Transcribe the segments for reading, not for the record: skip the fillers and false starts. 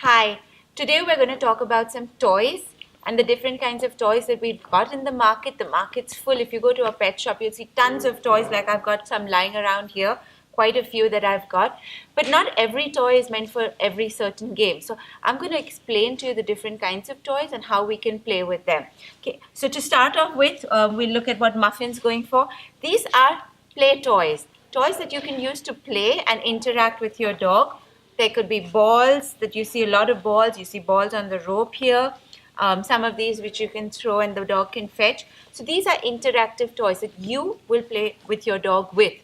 Hi, today we're going to talk about some toys and the different kinds of toys that we've got in the market. The market's full. If you go to a pet shop, you'll see tons of toys, like I've got some lying around here, quite a few that I've got. But not every toy is meant for every certain game. So I'm going to explain to you the different kinds of toys and how we can play with them. Okay, so to start off with, we'll look at what Muffin's going for. These are play toys, toys that you can use to play and interact with your dog. There could be balls that you see a lot of balls. You see balls on the rope here. Some of these which you can throw and the dog can fetch. So these are interactive toys that you will play with your dog with.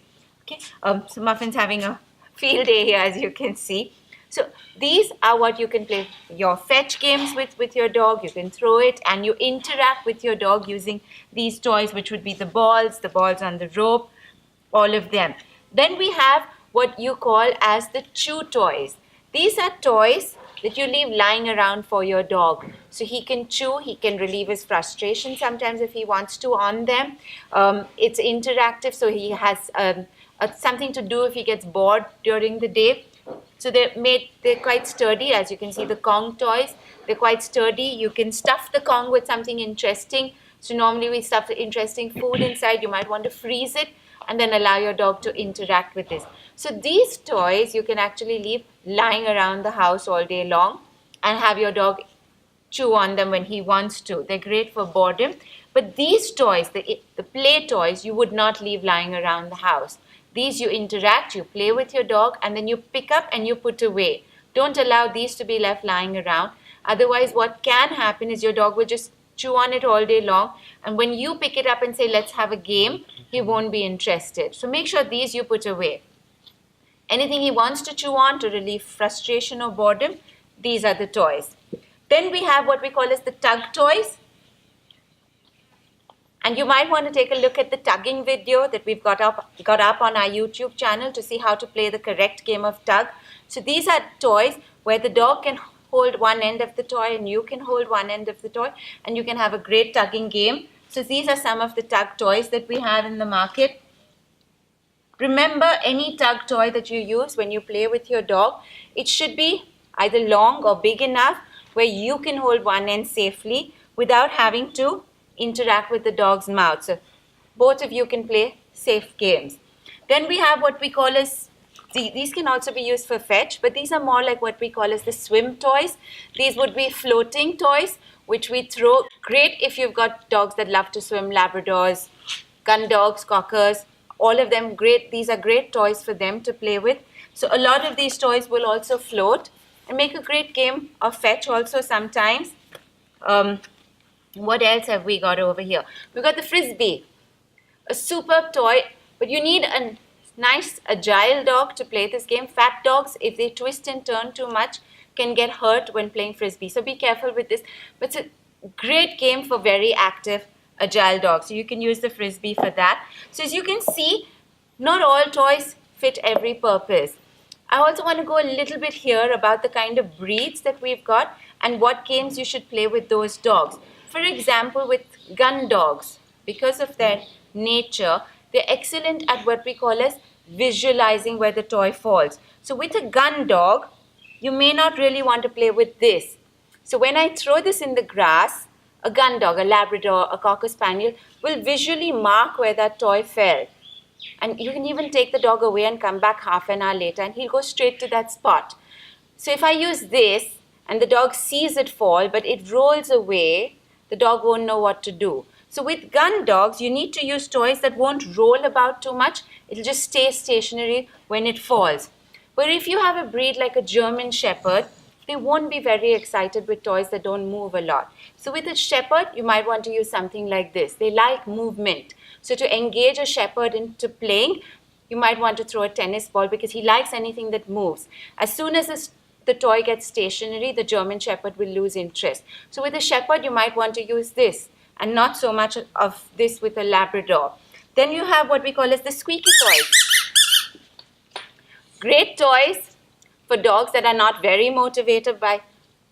Okay. So Muffin's having a field day here, as you can see. So these are what you can play your fetch games with your dog. You can throw it and you interact with your dog using these toys, which would be the balls on the rope, all of them. Then we have what you call as the chew toys. These are toys that you leave lying around for your dog. So he can chew, he can relieve his frustration sometimes if he wants to on them. It's interactive, so he has something to do if he gets bored during the day. So they're quite sturdy, as you can see the Kong toys. They're quite sturdy. You can stuff the Kong with something interesting. So normally we stuff interesting food inside. You might want to freeze it and then allow your dog to interact with this. So these toys you can actually leave lying around the house all day long and have your dog chew on them when he wants to. They're great for boredom. But these toys, the play toys, you would not leave lying around the house. These you interact, you play with your dog, and then you pick up and you put away. Don't allow these to be left lying around. Otherwise, what can happen is your dog will just chew on it all day long, and when you pick it up and say, let's have a game, he won't be interested. So make sure these you put away. Anything he wants to chew on to relieve frustration or boredom, these are the toys. Then we have what we call as the tug toys. And you might want to take a look at the tugging video that we've got up on our YouTube channel to see how to play the correct game of tug. So these are toys where the dog can hold one end of the toy and you can hold one end of the toy and you can have a great tugging game. So these are some of the tug toys that we have in the market. Remember, any tug toy that you use when you play with your dog, it should be either long or big enough where you can hold one end safely without having to interact with the dog's mouth. So both of you can play safe games. Then we have what we call as, these can also be used for fetch, but these are more like what we call as the swim toys. These would be floating toys, which we throw. Great if you've got dogs that love to swim, Labradors, gun dogs, cockers, all of them great. These are great toys for them to play with. So a lot of these toys will also float and make a great game of fetch also sometimes. What else have we got over here? We've got the frisbee, a superb toy, but you need a nice agile dog to play this game. Fat dogs, if they twist and turn too much, can get hurt when playing frisbee. So be careful with this. But it's a great game for very active, agile dogs. So you can use the frisbee for that. So as you can see, not all toys fit every purpose. I also want to go a little bit here about the kind of breeds that we've got and what games you should play with those dogs. For example, with gun dogs, because of their nature, they're excellent at what we call as visualizing where the toy falls. So with a gun dog, you may not really want to play with this. So when I throw this in the grass, a gun dog, a Labrador, a Cocker Spaniel, will visually mark where that toy fell. And you can even take the dog away and come back half an hour later and he'll go straight to that spot. So if I use this and the dog sees it fall, but it rolls away, the dog won't know what to do. So with gun dogs, you need to use toys that won't roll about too much. It'll just stay stationary when it falls. But if you have a breed like a German Shepherd, they won't be very excited with toys that don't move a lot. So with a Shepherd, you might want to use something like this. They like movement. So to engage a Shepherd into playing, you might want to throw a tennis ball because he likes anything that moves. As soon as the toy gets stationary, the German Shepherd will lose interest. So with a Shepherd, you might want to use this and not so much of this with a Labrador. Then you have what we call as the squeaky toys. Great toys for dogs that are not very motivated by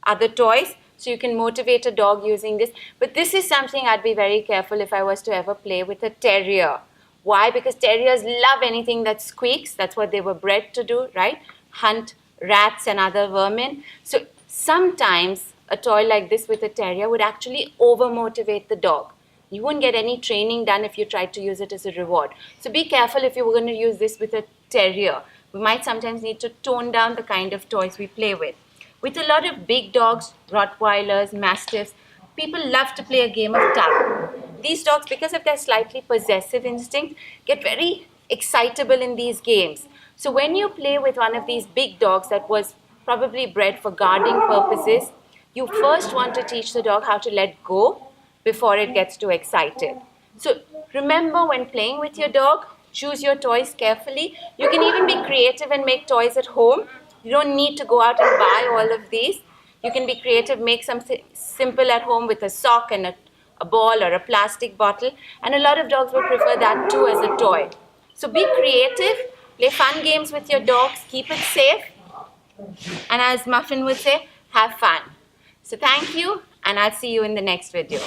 other toys. So you can motivate a dog using this. But this is something I'd be very careful if I was to ever play with a terrier. Why? Because terriers love anything that squeaks. That's what they were bred to do, right? Hunt rats and other vermin. So Sometimes a toy like this with a terrier would actually over-motivate the dog. You won't get any training done if you tried to use it as a reward. So be careful if you were going to use this with a terrier. We might sometimes need to tone down the kind of toys we play with. With a lot of big dogs, Rottweilers, Mastiffs, people love to play a game of tug. These dogs, because of their slightly possessive instinct, get very excitable in these games. So when you play with one of these big dogs that was probably bred for guarding purposes, you first want to teach the dog how to let go before it gets too excited. So remember, when playing with your dog, choose your toys carefully. You can even be creative and make toys at home. You don't need to go out and buy all of these. You can be creative, make something simple at home with a sock and a ball or a plastic bottle. And a lot of dogs will prefer that too as a toy. So be creative, play fun games with your dogs, keep it safe, and as Muffin would say, have fun. So thank you, and I'll see you in the next video.